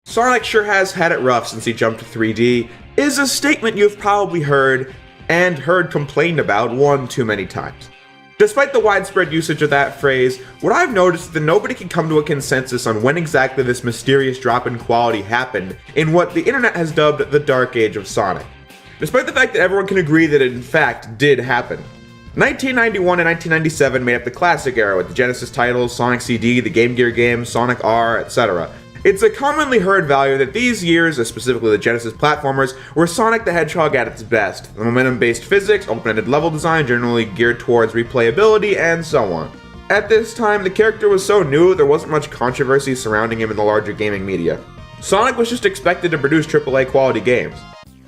Sonic sure has had it rough since he jumped to 3D is a statement you've probably heard and heard complained about one too many times. Despite the widespread usage of that phrase, what I've noticed is that nobody can come to a consensus on when exactly this mysterious drop in quality happened in what the internet has dubbed the Dark Age of Sonic. Despite the fact that everyone can agree that it in fact did happen. 1991 and 1997 made up the classic era with the Genesis titles, Sonic CD, the Game Gear games, Sonic R, etc. It's a commonly heard value that these years, specifically the Genesis platformers, were Sonic the Hedgehog at its best. The momentum-based physics, open-ended level design generally geared towards replayability, and so on. At this time, the character was so new there wasn't much controversy surrounding him in the larger gaming media. Sonic was just expected to produce AAA quality games.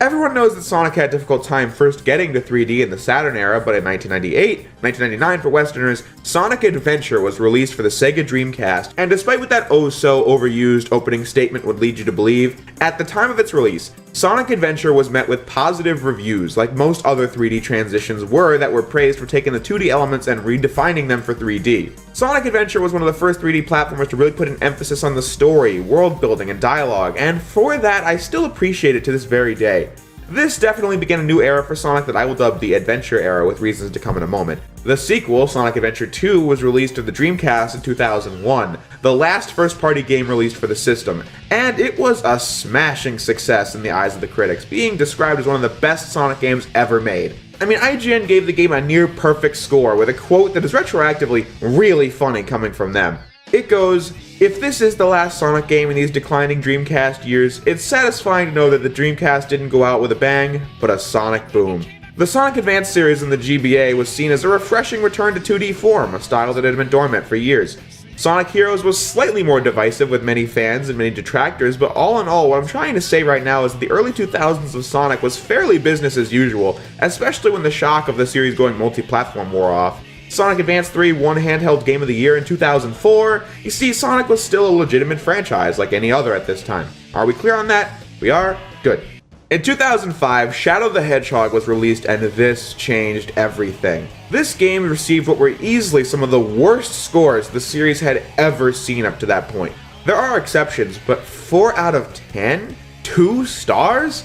Everyone knows that Sonic had a difficult time first getting to 3D in the Saturn era, but in 1999 for Westerners, Sonic Adventure was released for the Sega Dreamcast, and despite what that oh-so-overused opening statement would lead you to believe, at the time of its release, Sonic Adventure was met with positive reviews, like most other 3D transitions were that were praised for taking the 2D elements and redefining them for 3D. Sonic Adventure was one of the first 3D platformers to really put an emphasis on the story, world building, and dialogue, and for that I still appreciate it to this very day. This definitely began a new era for Sonic that I will dub the Adventure era, with reasons to come in a moment. The sequel, Sonic Adventure 2, was released to the Dreamcast in 2001, the last first-party game released for the system, and it was a smashing success in the eyes of the critics, being described as one of the best Sonic games ever made. I mean, IGN gave the game a near-perfect score, with a quote that is retroactively really funny coming from them. It goes, "If this is the last Sonic game in these declining Dreamcast years, it's satisfying to know that the Dreamcast didn't go out with a bang, but a sonic boom." The Sonic Advance series in the GBA was seen as a refreshing return to 2D form, a style that had been dormant for years. Sonic Heroes was slightly more divisive with many fans and many detractors, but all in all, what I'm trying to say right now is that the early 2000s of Sonic was fairly business as usual, especially when the shock of the series going multi-platform wore off. Sonic Advance 3 won Handheld Game of the Year in 2004. You see, Sonic was still a legitimate franchise like any other at this time. Are we clear on that? We are? Good. In 2005, Shadow the Hedgehog was released and this changed everything. This game received what were easily some of the worst scores the series had ever seen up to that point. There are exceptions, but 4 out of 10? 2 stars?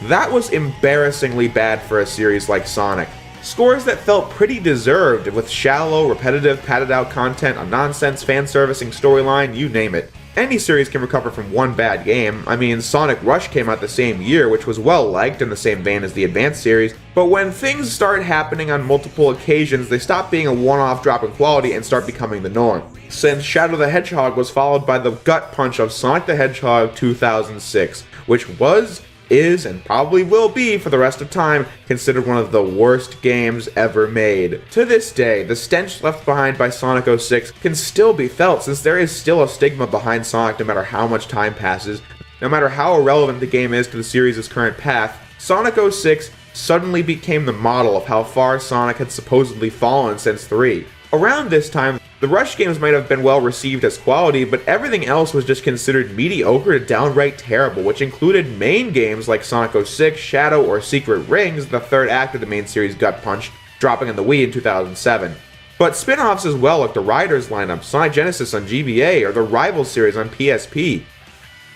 That was embarrassingly bad for a series like Sonic. Scores that felt pretty deserved, with shallow, repetitive, padded-out content, a nonsense fan-servicing storyline, you name it. Any series can recover from one bad game. I mean, Sonic Rush came out the same year, which was well-liked in the same vein as the Advance series, but when things start happening on multiple occasions, they stop being a one-off drop in quality and start becoming the norm. Since Shadow the Hedgehog was followed by the gut punch of Sonic the Hedgehog 2006, which was, is, and probably will be for the rest of time, considered one of the worst games ever made. To this day, the stench left behind by Sonic 06 can still be felt, since there is still a stigma behind Sonic no matter how much time passes. No matter how irrelevant the game is to the series' current path, Sonic 06 suddenly became the model of how far Sonic had supposedly fallen since 3. Around this time, the Rush games might have been well received as quality, but everything else was just considered mediocre to downright terrible, which included main games like Sonic 06, Shadow, or Secret Rings, the third act of the main series Gut Punch, dropping on the Wii in 2007. But spin-offs as well, like the Riders lineup, Sonic Genesis on GBA, or the Rival series on PSP.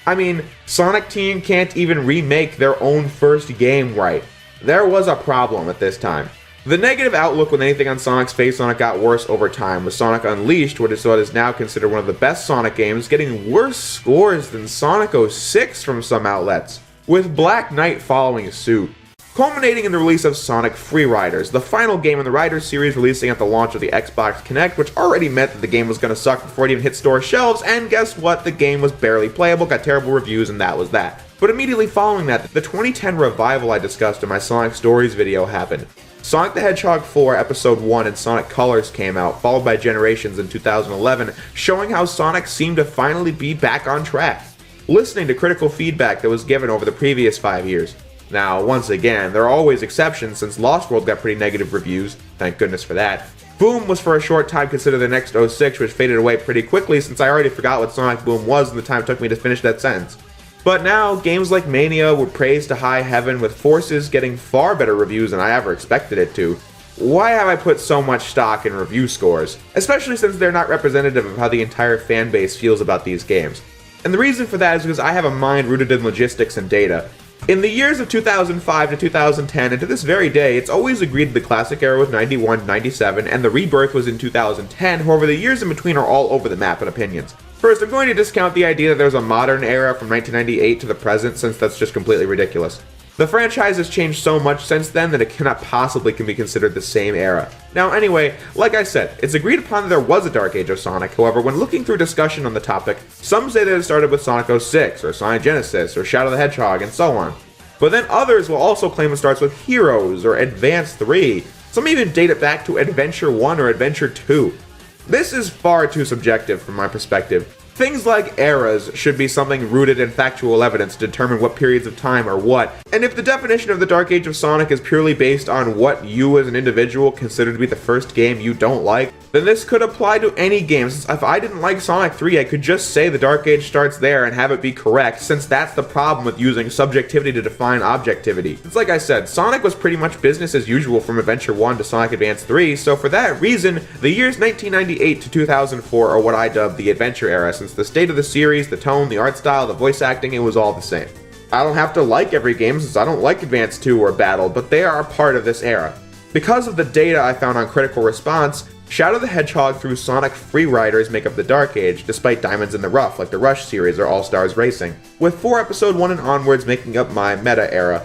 I mean, Sonic Team can't even remake their own first game right. There was a problem at this time. The negative outlook with anything on Sonic's face on it got worse over time, with Sonic Unleashed, what is now considered one of the best Sonic games, getting worse scores than Sonic 06 from some outlets, with Black Knight following suit. Culminating in the release of Sonic Freeriders, the final game in the Riders series releasing at the launch of the Xbox Kinect, which already meant that the game was going to suck before it even hit store shelves, and guess what? The game was barely playable, got terrible reviews, and that was that. But immediately following that, the 2010 revival I discussed in my Sonic Stories video happened. Sonic the Hedgehog 4 Episode 1 and Sonic Colors came out, followed by Generations in 2011, showing how Sonic seemed to finally be back on track, listening to critical feedback that was given over the previous 5 years. Now, once again, there are always exceptions, since Lost World got pretty negative reviews, thank goodness for that. Boom was for a short time considered the next 06, which faded away pretty quickly since I already forgot what Sonic Boom was and the time it took me to finish that sentence. But now, games like Mania were praised to high heaven, with Forces getting far better reviews than I ever expected it to. Why have I put so much stock in review scores? Especially since they're not representative of how the entire fanbase feels about these games. And the reason for that is because I have a mind rooted in logistics and data. In the years of 2005 to 2010, and to this very day, it's always agreed the classic era was 91, 97, and the rebirth was in 2010, however the years in between are all over the map in opinions. First, I'm going to discount the idea that there's a modern era from 1998 to the present, since that's just completely ridiculous. The franchise has changed so much since then that it cannot possibly be considered the same era. Now anyway, like I said, it's agreed upon that there was a Dark Age of Sonic. However, when looking through discussion on the topic, some say that it started with Sonic 06, or Sonic Genesis, or Shadow the Hedgehog, and so on. But then others will also claim it starts with Heroes, or Advance 3. Some even date it back to Adventure 1 or Adventure 2. This is far too subjective from my perspective. Things like eras should be something rooted in factual evidence to determine what periods of time are what, and if the definition of the Dark Age of Sonic is purely based on what you as an individual consider to be the first game you don't like, then this could apply to any game, since if I didn't like Sonic 3, I could just say the Dark Age starts there and have it be correct, since that's the problem with using subjectivity to define objectivity. It's like I said, Sonic was pretty much business as usual from Adventure 1 to Sonic Advance 3, so for that reason, the years 1998 to 2004 are what I dub the Adventure era, since the state of the series, the tone, the art style, the voice acting, it was all the same. I don't have to like every game since I don't like Advance 2 or Battle, but they are a part of this era. Because of the data I found on Critical Response, Shadow the Hedgehog through Sonic Freeriders make up the Dark Age, despite Diamonds in the Rough like the Rush series or All Stars Racing, with 4 Episode 1 and onwards making up my meta era.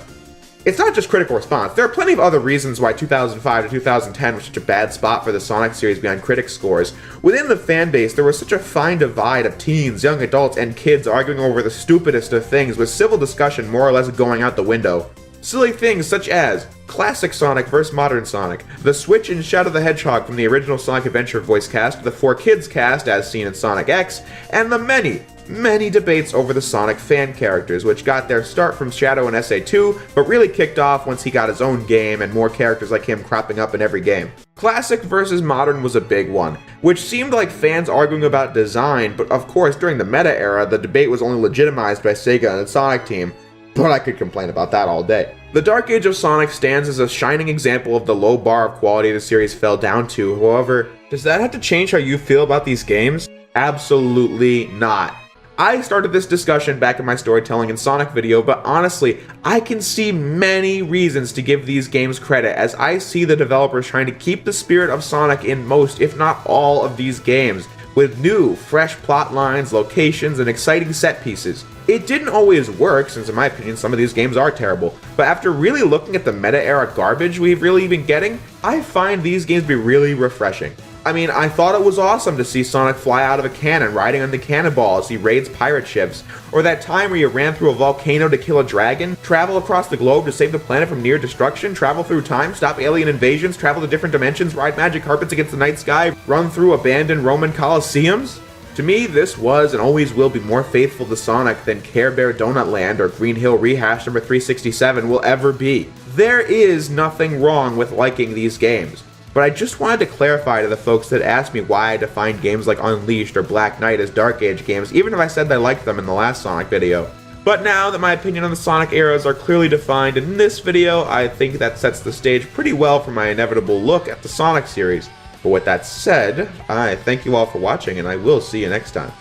It's not just Critical Response, there are plenty of other reasons why 2005 to 2010 was such a bad spot for the Sonic series behind critic scores. Within the fanbase, there was such a fine divide of teens, young adults, and kids arguing over the stupidest of things, with civil discussion more or less going out the window. Silly things such as Classic Sonic vs. Modern Sonic, the switch in Shadow the Hedgehog from the original Sonic Adventure voice cast to the 4Kids cast as seen in Sonic X, and the many debates over the Sonic fan characters, which got their start from Shadow in SA2, but really kicked off once he got his own game and more characters like him cropping up in every game. Classic versus Modern was a big one, which seemed like fans arguing about design, but of course during the meta era, the debate was only legitimized by Sega and the Sonic team. But I could complain about that all day. The Dark Age of Sonic stands as a shining example of the low bar of quality the series fell down to. However, does that have to change how you feel about these games? Absolutely not. I started this discussion back in my storytelling and Sonic video, but honestly, I can see many reasons to give these games credit, as I see the developers trying to keep the spirit of Sonic in most, if not all, of these games, with new, fresh plot lines, locations, and exciting set pieces. It didn't always work, since in my opinion some of these games are terrible, but after really looking at the meta-era garbage we've really been getting, I find these games to be really refreshing. I mean, I thought it was awesome to see Sonic fly out of a cannon riding on the cannonball as he raids pirate ships, or that time where he ran through a volcano to kill a dragon, travel across the globe to save the planet from near destruction, travel through time, stop alien invasions, travel to different dimensions, ride magic carpets against the night sky, run through abandoned Roman Colosseums. To me, this was and always will be more faithful to Sonic than Care Bear Donut Land or Green Hill Rehash number 367 will ever be. There is nothing wrong with liking these games. But I just wanted to clarify to the folks that asked me why I defined games like Unleashed or Black Knight as Dark Age games, even if I said I liked them in the last Sonic video. But now that my opinion on the Sonic eras are clearly defined in this video, I think that sets the stage pretty well for my inevitable look at the Sonic series. But with that said, I thank you all for watching, and I will see you next time.